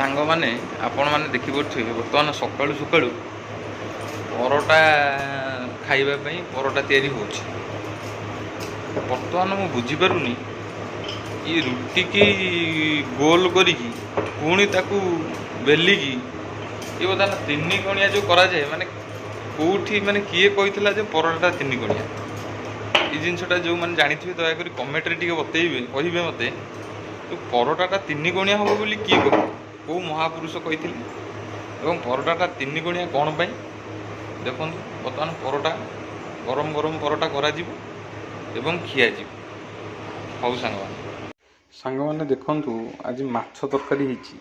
सांग माने आपण माने देखि पड़ुथिबे वर्तमान सकाळू सकाळू परोटा खाइबा पई परोटा तैयारी होछि। वर्तमान मु बुझी पारुनी ये रुटी की गोल करिकी पुणी ताकू बेलिकी ये बर्तमान तीन कोणिया जो करा जाए माने कोठी माने किए कहितला जे परोटा तीन कोणिया ये जिनसटा जो माने जानिथिबे दया करी कमेंट रे टिके बतैबे कहिबे मते तो परोटाटा तीन कोणिया होबो बोली किए कह को महापुरुष कहिथिले एवं परोटाटा तीन कोणिया कोन पई देखंतु बर्तमान परोटा गरम गरम परोटा करा जीवो एवं खिया जीवो। हौ सांग माने देखंतु आज माछ तरकारी हिची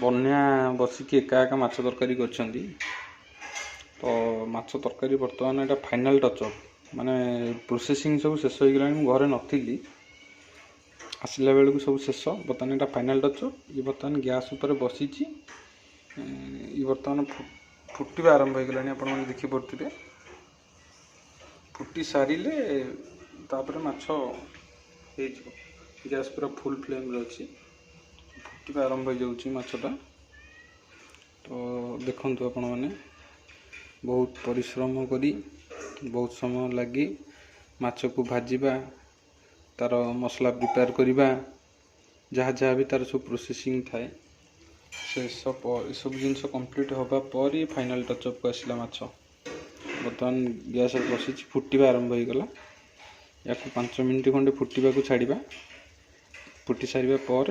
बन्या बसिकी एका एका माछ तरकारी करछंती। तो माछ तरकारी बर्तमान एटा फाइनल टच अप माने प्रोसेसिंग सब शेष हो गलानी घरे नथिली आसला बेलू सब शेष बर्तमान एटा फाइनल टच अप ये बर्तमान गैस ऊपर बसीची ये बर्तमान फुटिबा आरंभ हो गलानी आपण माने देखि पड़थिबे फुटी सारिले तापर माछ हे गैस पूरा फुल फ्लेम रे अछि फुटिबा आरंभ हो जाउची माछटा। तो देखंतु आपण माने बहुत परिश्रम करी बहुत समय लगी माछ को भाजीबा तार मसला प्रिपेयर करिबा जहाँ जहाँ भी तार सब प्रोसेसिंग थाए से सब जिनस कंप्लीट होगा पर ही फाइनल टचअप को आसला माछ बर्तमान गैस बसी फुटिबा आरंभ हो गला या 5 मिनट खंडे फुटिबा को छाड़िबा फुटी सारिबा पर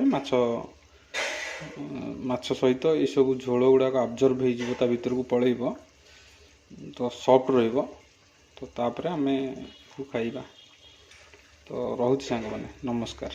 माछ सहित ये सब झोल गुड़ाक अब्जर्व हो भीतर को पलैब तो सॉफ्ट रहिबो तो तापर आमे खाइबा। तो रहुछि सांग माने नमस्कार।